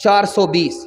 420।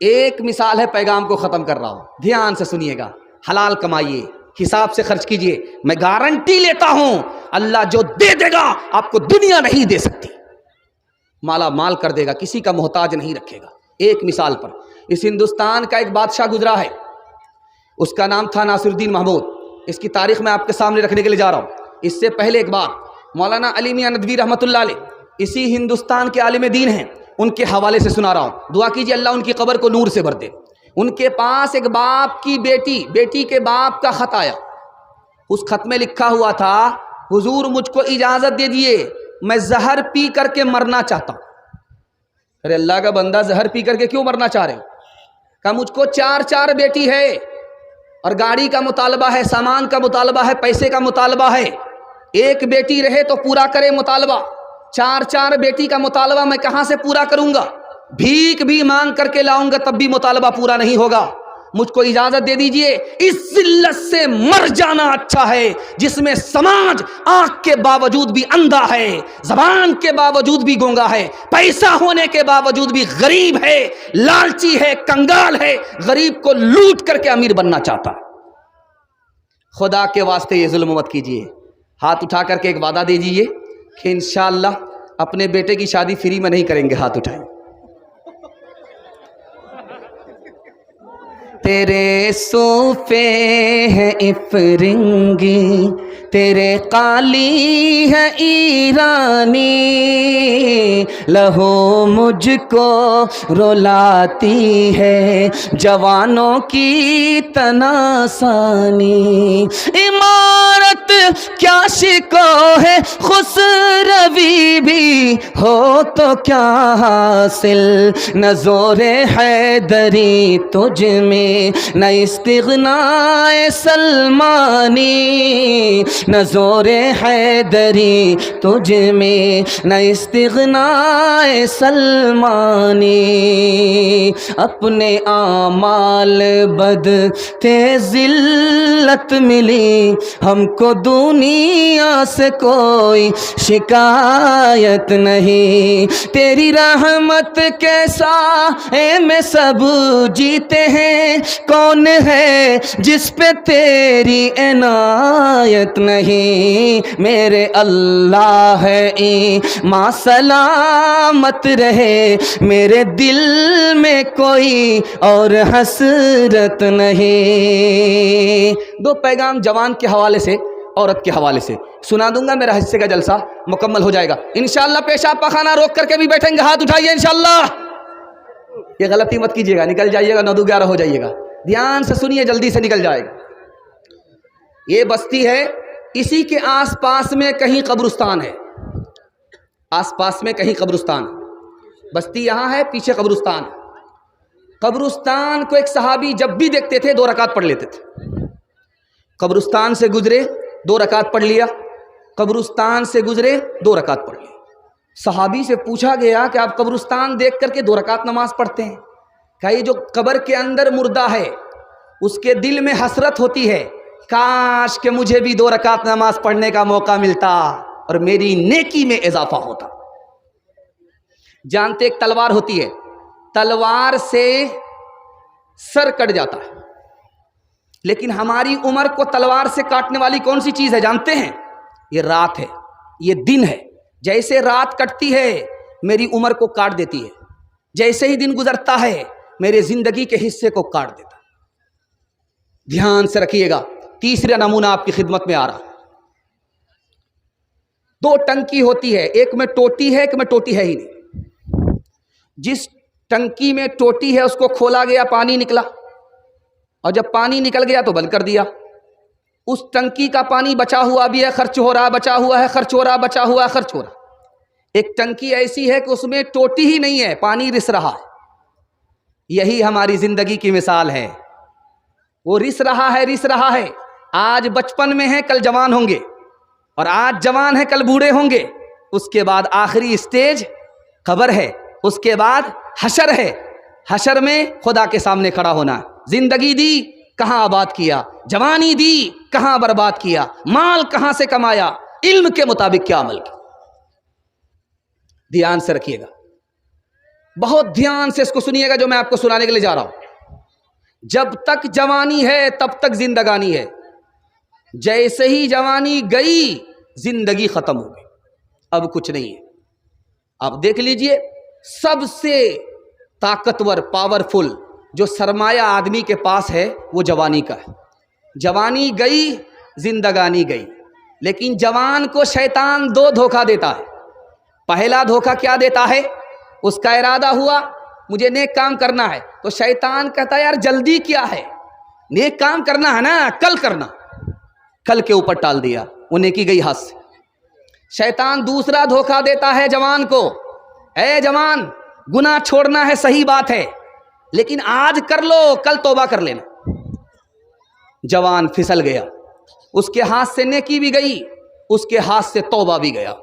ایک مثال ہے، پیغام کو ختم کر رہا ہوں، دھیان سے سنیے گا. حلال کمائیے، حساب سے خرچ کیجئے. میں گارنٹی لیتا ہوں اللہ جو دے دے گا آپ کو دنیا نہیں دے سکتی. مالا مال کر دے گا، کسی کا محتاج نہیں رکھے گا. ایک مثال پر، اس ہندوستان کا ایک بادشاہ گزرا ہے، اس کا نام تھا ناصر الدین محمود. اس کی تاریخ میں آپ کے سامنے رکھنے کے لیے جا رہا ہوں. اس سے پہلے ایک بات مولانا علی میاں ندوی رحمۃ اللہ علیہ، اسی ہندوستان کے عالم دین ہیں، ان کے حوالے سے سنا رہا ہوں. دعا کیجیے اللہ ان کی قبر کو نور سے بھر دے. ان کے پاس ایک باپ کی بیٹی کے باپ کا خط آیا. اس خط میں لکھا ہوا تھا، حضور مجھ کو اجازت دے دیے، میں زہر پی کر کے مرنا چاہتا ہوں. ارے اللہ کا بندہ، زہر پی کر کے کیوں مرنا چاہ رہے ہو؟ کہ مجھ کو 4 بیٹی ہے اور گاڑی کا مطالبہ ہے، سامان کا مطالبہ ہے، پیسے کا مطالبہ ہے. ایک بیٹی رہے تو پورا کرے مطالبہ، 4 بیٹی کا مطالبہ میں کہاں سے پورا کروں گا؟ بھیک بھی مانگ کر کے لاؤں گا تب بھی مطالبہ پورا نہیں ہوگا. مجھ کو اجازت دے دیجئے، اس ذلت سے مر جانا اچھا ہے جس میں سماج آنکھ کے باوجود بھی اندھا ہے، زبان کے باوجود بھی گونگا ہے، پیسہ ہونے کے باوجود بھی غریب ہے، لالچی ہے، کنگال ہے، غریب کو لوٹ کر کے امیر بننا چاہتا ہے. خدا کے واسطے یہ ظلم مت کیجئے. ہاتھ اٹھا کر کے ایک وعدہ دے دیجئے کہ انشاءاللہ اپنے بیٹے کی شادی فری میں نہیں کریں گے. ہاتھ اٹھائیں. تیرے صوفے ہیں افرنگی، تیرے قالی ہے ایرانی، لہو مجھ کو رلاتی ہے جوانوں کی تناسانی. عمارت کیا شکو ہے خسروی بھی ہو تو کیا حاصل، نہ زور حیدری تجھ میں نہ استغنائے سلمانی، نہ زور حیدری تجھ میں نہ استغنائے سلمانی. اپنے اعمال بد تے ذلت ملی، ہم کو دنیا سے کوئی شکایت نہیں. تیری رحمت کے سائے میں سب جیتے ہیں، کون ہے جس پہ تیری عنایت نہیں. میرے اللہ ہے ماں سلامت رہے، میرے دل میں کوئی اور حسرت نہیں. 2 پیغام جوان کے حوالے سے، عورت کے حوالے سے سنا دوں گا. میرا حصے کا جلسہ مکمل ہو جائے گا انشاءاللہ. پیشاب پخانہ روک کر کے بھی بیٹھیں گے، ہاتھ اٹھائیے انشاءاللہ. یہ غلطی مت کیجیے گا، نکل جائیے گا 9-11 ہو جائیے گا. دھیان سے سنیے، جلدی سے نکل جائے گا. یہ بستی ہے، اسی کے آس پاس میں کہیں قبرستان ہے، آس پاس میں کہیں قبرستان. بستی یہاں ہے، پیچھے قبرستان. قبرستان کو ایک صحابی جب بھی دیکھتے تھے 2 رکعت پڑھ لیتے تھے. قبرستان سے گزرے 2 رکعت پڑھ لیا، قبرستان سے گزرے 2 رکعت پڑھ لیا. صحابی سے پوچھا گیا کہ آپ قبرستان دیکھ کر کے 2 رکعت نماز پڑھتے ہیں؟ کہ یہ جو قبر کے اندر مردہ ہے اس کے دل میں حسرت ہوتی ہے، کاش کہ مجھے بھی 2 رکعت نماز پڑھنے کا موقع ملتا اور میری نیکی میں اضافہ ہوتا. جانتے ایک تلوار ہوتی ہے، تلوار سے سر کٹ جاتا ہے، لیکن ہماری عمر کو تلوار سے کاٹنے والی کون سی چیز ہے جانتے ہیں؟ یہ رات ہے، یہ دن ہے. جیسے رات کٹتی ہے میری عمر کو کاٹ دیتی ہے، جیسے ہی دن گزرتا ہے میرے زندگی کے حصے کو کاٹ دیتا. دھیان سے رکھیے گا. تیسرا نمونہ آپ کی خدمت میں آ رہا. 2 ٹنکی ہوتی ہے، ایک میں ٹوٹی ہے، ایک میں ٹوٹی ہے ہی نہیں. جس ٹنکی میں ٹوٹی ہے اس کو کھولا گیا، پانی نکلا، اور جب پانی نکل گیا تو بند کر دیا. اس ٹنکی کا پانی بچا ہوا بھی ہے، خرچ ہو رہا، بچا ہوا ہے، خرچ ہو رہا، بچا ہوا ہے، خرچ ہو رہا. ایک ٹنکی ایسی ہے کہ اس میں ٹوٹی ہی نہیں ہے، پانی رس رہا ہے. یہی ہماری زندگی کی مثال ہے. وہ رس رہا ہے، رس رہا ہے. آج بچپن میں ہے، کل جوان ہوں گے، اور آج جوان ہے، کل بوڑھے ہوں گے. اس کے بعد آخری اسٹیج قبر ہے، اس کے بعد حشر ہے. حشر میں خدا کے سامنے کھڑا ہونا. زندگی دی کہاں آباد کیا، جوانی دی کہاں برباد کیا، مال کہاں سے کمایا، علم کے مطابق کیا عمل کیا. دھیان سے رکھیے گا. بہت دھیان سے اس کو سنیے گا جو میں آپ کو سنانے کے لیے جا رہا ہوں. جب تک جوانی ہے تب تک زندگانی ہے، جیسے ہی جوانی گئی زندگی ختم ہو گئی، اب کچھ نہیں ہے. آپ دیکھ لیجئے، سب سے طاقتور پاورفل جو سرمایہ آدمی کے پاس ہے وہ جوانی کا ہے. جوانی گئی زندگانی گئی. لیکن جوان کو شیطان دو دھوکہ دیتا ہے. پہلا دھوکہ کیا دیتا ہے؟ اس کا ارادہ ہوا مجھے نیک کام کرنا ہے تو شیطان کہتا ہے یار جلدی کیا ہے، نیک کام کرنا ہے نا، کل کرنا، کل کے اوپر ٹال دیا، وہ نیکی گئی ہاتھ سے. شیطان دوسرا دھوکہ دیتا ہے جوان کو، اے جوان گناہ چھوڑنا ہے صحیح بات ہے لیکن آج کر لو کل توبہ کر لینا. جوان پھسل گیا، اس کے ہاتھ سے نیکی بھی گئی، اس کے ہاتھ سے توبہ بھی گیا.